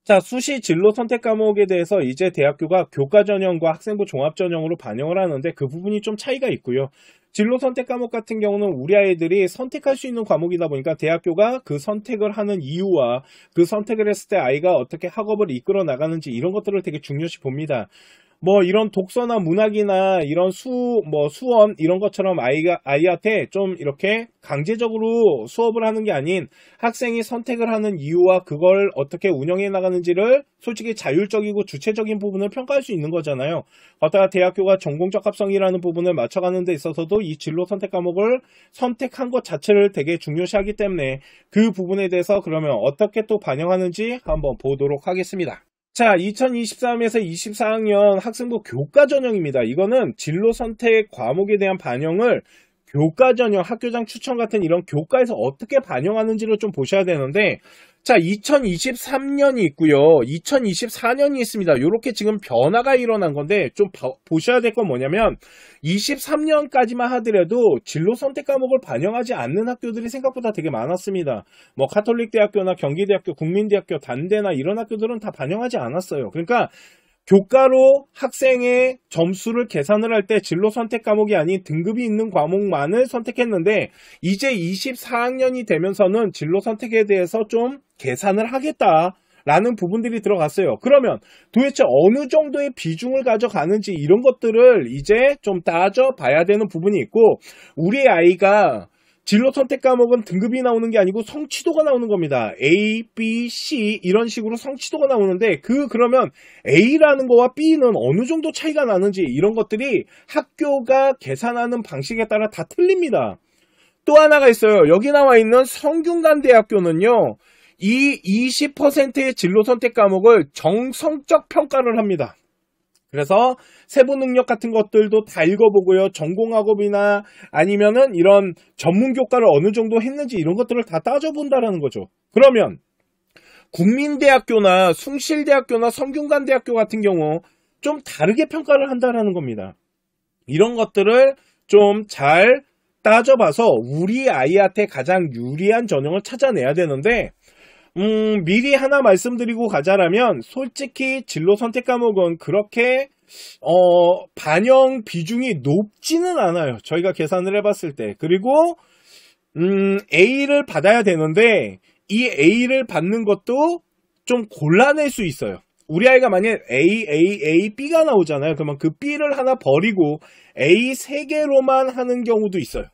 자, 수시 진로 선택 과목에 대해서 이제 대학교가 교과 전형과 학생부 종합 전형으로 반영을 하는데 그 부분이 좀 차이가 있고요. 진로 선택 과목 같은 경우는 우리 아이들이 선택할 수 있는 과목이다 보니까 대학교가 그 선택을 하는 이유와 그 선택을 했을 때 아이가 어떻게 학업을 이끌어 나가는지 이런 것들을 되게 중요시 봅니다. 뭐 이런 독서나 문학이나 이런 수원 이런 것처럼 아이한테 좀 이렇게 강제적으로 수업을 하는 게 아닌 학생이 선택을 하는 이유와 그걸 어떻게 운영해 나가는지를 솔직히 자율적이고 주체적인 부분을 평가할 수 있는 거잖아요. 거기다가 대학교가 전공적합성이라는 부분을 맞춰가는 데 있어서도 이 진로 선택 과목을 선택한 것 자체를 되게 중요시하기 때문에 그 부분에 대해서 그러면 어떻게 또 반영하는지 한번 보도록 하겠습니다. 자, 2023에서 24학년 학생부 교과 전형입니다. 이거는 진로 선택 과목에 대한 반영을 교과 전형, 학교장 추천 같은 이런 교과에서 어떻게 반영하는지를 좀 보셔야 되는데, 자, 2023년이 있고요. 2024년이 있습니다. 이렇게 지금 변화가 일어난 건데 좀 보셔야 될 건 뭐냐면 23년까지만 하더라도 진로 선택 과목을 반영하지 않는 학교들이 생각보다 되게 많았습니다. 뭐 카톨릭 대학교나 경기대학교, 국민대학교, 단대나 이런 학교들은 다 반영하지 않았어요. 그러니까 교과로 학생의 점수를 계산을 할 때 진로 선택 과목이 아닌 등급이 있는 과목만을 선택했는데 이제 24학년이 되면서는 진로 선택에 대해서 좀 계산을 하겠다라는 부분들이 들어갔어요. 그러면 도대체 어느 정도의 비중을 가져가는지 이런 것들을 이제 좀 따져봐야 되는 부분이 있고 우리 아이가 진로 선택 과목은 등급이 나오는 게 아니고 성취도가 나오는 겁니다. A, B, C 이런 식으로 성취도가 나오는데 그러면 A라는 거와 B는 어느 정도 차이가 나는지 이런 것들이 학교가 계산하는 방식에 따라 다 틀립니다. 또 하나가 있어요. 여기 나와 있는 성균관대학교는요. 이 20%의 진로 선택 과목을 정성적 평가를 합니다. 그래서 세부 능력 같은 것들도 다 읽어보고요. 전공학업이나 아니면은 이런 전문 교과를 어느 정도 했는지 이런 것들을 다 따져본다라는 거죠. 그러면 국민대학교나 숭실대학교나 성균관대학교 같은 경우 좀 다르게 평가를 한다라는 겁니다. 이런 것들을 좀 잘 따져봐서 우리 아이한테 가장 유리한 전형을 찾아내야 되는데 미리 하나 말씀드리고 가자라면 솔직히 진로 선택 과목은 그렇게 반영 비중이 높지는 않아요. 저희가 계산을 해봤을 때. 그리고 A를 받아야 되는데 이 A를 받는 것도 좀 골라낼 수 있어요. 우리 아이가 만약에 A, B가 나오잖아요. 그러면 그 B를 하나 버리고 A 3개로만 하는 경우도 있어요.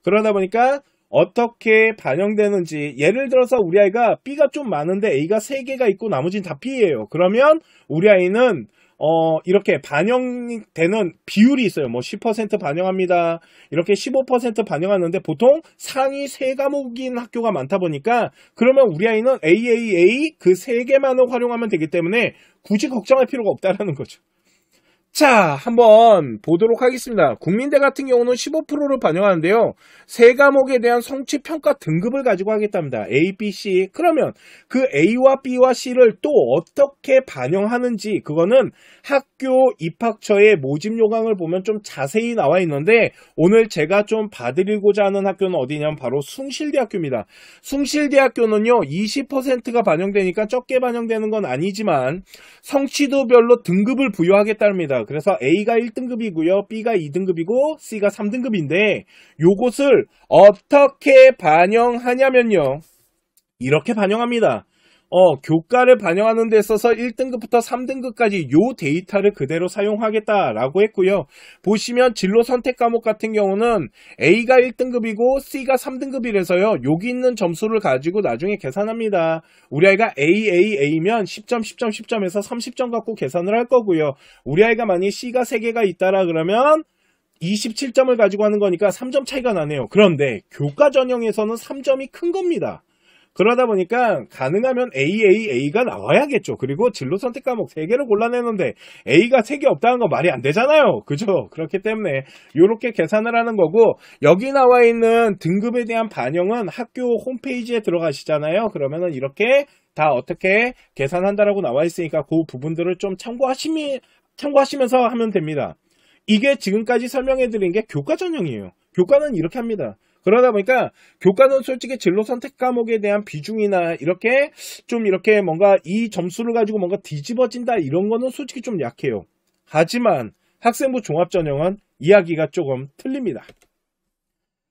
그러다 보니까 어떻게 반영되는지 예를 들어서 우리 아이가 B가 좀 많은데 A가 3개가 있고 나머지는 다 B예요. 그러면 우리 아이는 이렇게 반영되는 비율이 있어요. 뭐 10% 반영합니다. 이렇게 15% 반영하는데 보통 상위 3과목인 학교가 많다 보니까 그러면 우리 아이는 A 그 3개만을 활용하면 되기 때문에 굳이 걱정할 필요가 없다라는 거죠. 자, 한번 보도록 하겠습니다. 국민대 같은 경우는 15%를 반영하는데요. 3과목에 대한 성취평가 등급을 가지고 하겠답니다. A, B, C. 그러면 그 A와 B와 C를 또 어떻게 반영하는지 그거는 학교 입학처의 모집 요강을 보면 좀 자세히 나와 있는데 오늘 제가 좀 봐드리고자 하는 학교는 어디냐면 바로 숭실대학교입니다. 숭실대학교는요. 20%가 반영되니까 적게 반영되는 건 아니지만 성취도별로 등급을 부여하겠답니다. 그래서 A가 1등급이고요. B가 2등급이고 C가 3등급인데 요것을 어떻게 반영하냐면요. 이렇게 반영합니다. 교과를 반영하는 데 있어서 1등급부터 3등급까지 요 데이터를 그대로 사용하겠다라고 했고요. 보시면 진로 선택 과목 같은 경우는 A가 1등급이고 C가 3등급이라서요. 여기 있는 점수를 가지고 나중에 계산합니다. 우리 아이가 A면 10점, 10점, 10점에서 30점 갖고 계산을 할 거고요. 우리 아이가 만약 C가 3개가 있다라 그러면 27점을 가지고 하는 거니까 3점 차이가 나네요. 그런데 교과 전형에서는 3점이 큰 겁니다. 그러다 보니까 가능하면 A가 나와야겠죠. 그리고 진로 선택 과목 3개를 골라내는데 A가 3개 없다는 건 말이 안 되잖아요. 그죠? 그렇기 때문에 이렇게 계산을 하는 거고 여기 나와 있는 등급에 대한 반영은 학교 홈페이지에 들어가시잖아요. 그러면은 이렇게 다 어떻게 계산한다라고 나와 있으니까 그 부분들을 좀 참고하시면서 하면 됩니다. 이게 지금까지 설명해 드린 게 교과 전형이에요. 교과는 이렇게 합니다. 그러다 보니까 교과는 솔직히 진로 선택 과목에 대한 비중이나 이렇게 좀 이렇게 뭔가 이 점수를 가지고 뭔가 뒤집어진다 이런 거는 솔직히 좀 약해요. 하지만 학생부 종합전형은 이야기가 조금 틀립니다.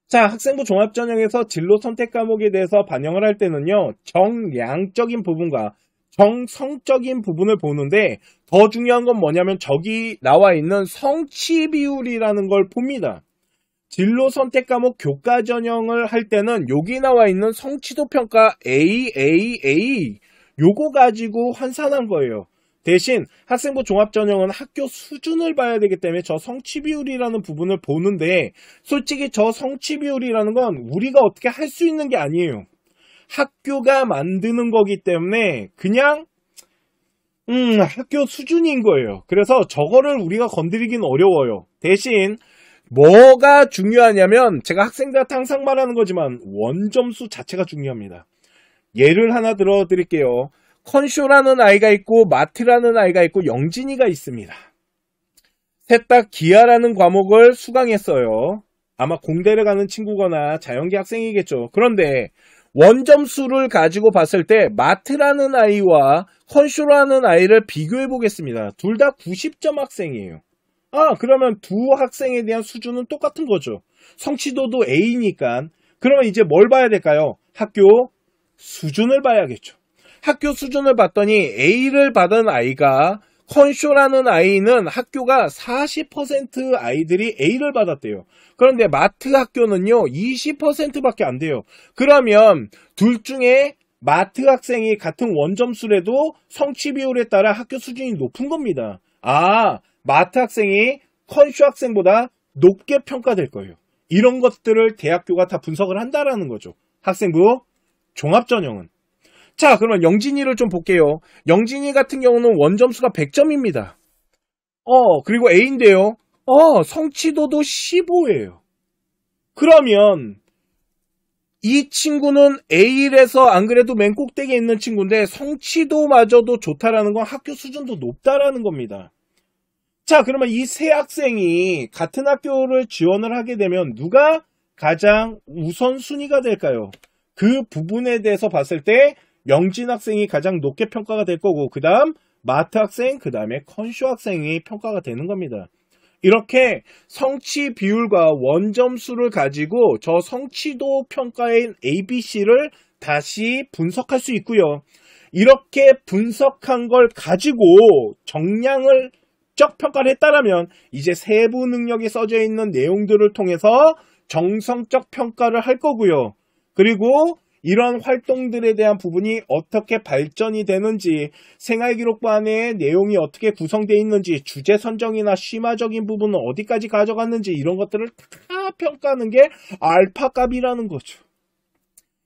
자, 학생부 종합전형에서 진로 선택 과목에 대해서 반영을 할 때는요, 정량적인 부분과 정성적인 부분을 보는데 더 중요한 건 뭐냐면 저기 나와 있는 성취 비율이라는 걸 봅니다. 진로 선택 과목 교과 전형을 할 때는 여기 나와 있는 성취도 평가 A 요거 가지고 환산한 거예요. 대신 학생부 종합전형은 학교 수준을 봐야 되기 때문에 저 성취 비율이라는 부분을 보는데 솔직히 저 성취 비율이라는 건 우리가 어떻게 할 수 있는 게 아니에요. 학교가 만드는 거기 때문에 그냥 학교 수준인 거예요. 그래서 저거를 우리가 건드리긴 어려워요. 대신 뭐가 중요하냐면 제가 학생들한테 항상 말하는 거지만 원점수 자체가 중요합니다. 예를 하나 들어드릴게요. 컨쇼라는 아이가 있고 마트라는 아이가 있고 영진이가 있습니다. 셋 다 기하라는 과목을 수강했어요. 아마 공대를 가는 친구거나 자연계 학생이겠죠. 그런데 원점수를 가지고 봤을 때 마트라는 아이와 컨쇼라는 아이를 비교해 보겠습니다. 둘 다 90점 학생이에요. 그러면 두 학생에 대한 수준은 똑같은 거죠. 성취도도 A니까. 그러면 이제 뭘 봐야 될까요? 학교 수준을 봐야겠죠. 학교 수준을 봤더니 A를 받은 아이가 컨쇼라는 아이는 학교가 40% 아이들이 A를 받았대요. 그런데 마트 학교는요 20%밖에 안 돼요. 그러면 둘 중에 마트 학생이 같은 원점수라도 성취 비율에 따라 학교 수준이 높은 겁니다. 마트 학생이 컨쇼 학생보다 높게 평가될 거예요. 이런 것들을 대학교가 다 분석을 한다라는 거죠. 학생부 종합전형은. 자, 그러면 영진이를 좀 볼게요. 영진이 같은 경우는 원점수가 100점입니다. 그리고 A인데요. 성취도도 15예요. 그러면 이 친구는 A에서 안 그래도 맨 꼭대기에 있는 친구인데 성취도마저도 좋다라는 건 학교 수준도 높다라는 겁니다. 자, 그러면 이 세 학생이 같은 학교를 지원을 하게 되면 누가 가장 우선순위가 될까요? 그 부분에 대해서 봤을 때 영진 학생이 가장 높게 평가가 될 거고 그 다음 마트 학생, 그 다음에 컨쇼 학생이 평가가 되는 겁니다. 이렇게 성취 비율과 원점수를 가지고 저 성취도 평가인 ABC를 다시 분석할 수 있고요. 이렇게 분석한 걸 가지고 정량을 적 평가를 했다라면 이제 세부 능력이 써져 있는 내용들을 통해서 정성적 평가를 할 거고요. 그리고 이런 활동들에 대한 부분이 어떻게 발전이 되는지, 생활기록반의 내용이 어떻게 구성되어 있는지, 주제 선정이나 심화적인 부분은 어디까지 가져갔는지 이런 것들을 다 평가하는 게 알파값이라는 거죠.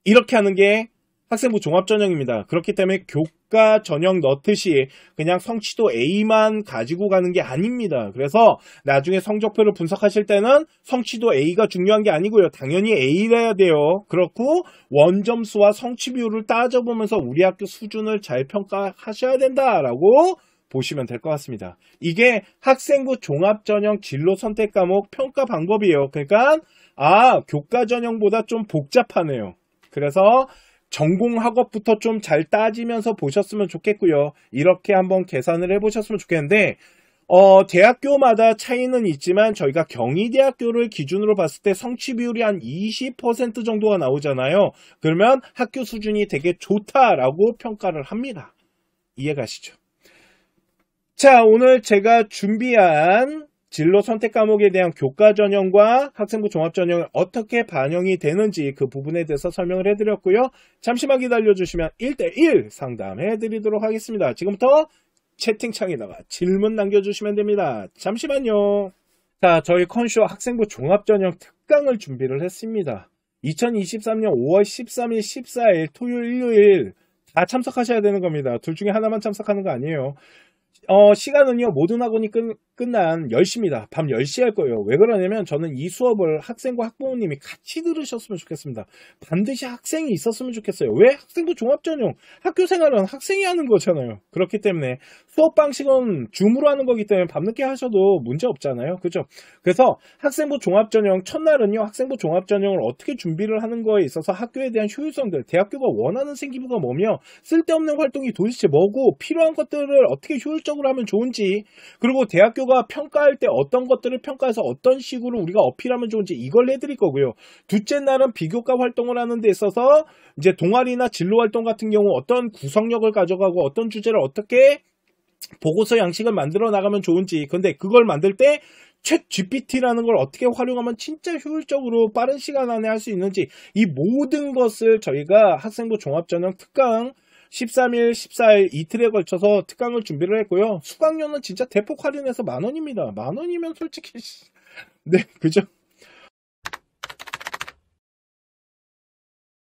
이렇게 하는 게 학생부 종합전형입니다. 그렇기 때문에 교과 전형 넣듯이 그냥 성취도 A만 가지고 가는 게 아닙니다. 그래서 나중에 성적표를 분석하실 때는 성취도 A가 중요한 게 아니고요. 당연히 A래야 돼요. 그렇고 원점수와 성취 비율을 따져보면서 우리 학교 수준을 잘 평가하셔야 된다라고 보시면 될 것 같습니다. 이게 학생부 종합전형 진로 선택 과목 평가 방법이에요. 그러니까 교과 전형보다 좀 복잡하네요. 그래서 전공 학업부터 좀 잘 따지면서 보셨으면 좋겠고요. 이렇게 한번 계산을 해보셨으면 좋겠는데 대학교마다 차이는 있지만 저희가 경희대학교를 기준으로 봤을 때 성취 비율이 한 20% 정도가 나오잖아요. 그러면 학교 수준이 되게 좋다라고 평가를 합니다. 이해가시죠? 자, 오늘 제가 준비한 진로 선택 과목에 대한 교과 전형과 학생부 종합 전형이 어떻게 반영이 되는지 그 부분에 대해서 설명을 해드렸고요. 잠시만 기다려주시면 1대1 상담해드리도록 하겠습니다. 지금부터 채팅창에다가 질문 남겨주시면 됩니다. 잠시만요. 자, 저희 컨쇼 학생부 종합 전형 특강을 준비를 했습니다. 2023년 5월 13일, 14일 토요일, 일요일 다 참석하셔야 되는 겁니다. 둘 중에 하나만 참석하는 거 아니에요. 시간은요, 모든 학원이 끝난 10시입니다. 밤 10시에 할 거예요. 왜 그러냐면 저는 이 수업을 학생과 학부모님이 같이 들으셨으면 좋겠습니다. 반드시 학생이 있었으면 좋겠어요. 왜? 학생부 종합전형. 학교 생활은 학생이 하는 거잖아요. 그렇기 때문에 수업 방식은 줌으로 하는 거기 때문에 밤늦게 하셔도 문제 없잖아요. 그죠? 그래서 학생부 종합전형, 첫날은요, 학생부 종합전형을 어떻게 준비를 하는 거에 있어서 학교에 대한 효율성들, 대학교가 원하는 생기부가 뭐며, 쓸데없는 활동이 도대체 뭐고, 필요한 것들을 어떻게 효율적으로 하면 좋은지, 그리고 대학교가 평가할 때 어떤 것들을 평가해서 어떤 식으로 우리가 어필하면 좋은지 이걸 해드릴 거고요. 둘째 날은 비교과 활동을 하는 데 있어서 이제 동아리나 진로 활동 같은 경우 어떤 구성력을 가져가고 어떤 주제를 어떻게 보고서 양식을 만들어 나가면 좋은지, 근데 그걸 만들 때 챗 GPT라는 걸 어떻게 활용하면 진짜 효율적으로 빠른 시간 안에 할 수 있는지, 이 모든 것을 저희가 학생부 종합전형 특강 13일, 14일 이틀에 걸쳐서 특강을 준비를 했고요. 수강료는 진짜 대폭 할인해서 10,000원입니다. 10,000원이면 솔직히 네, 그죠?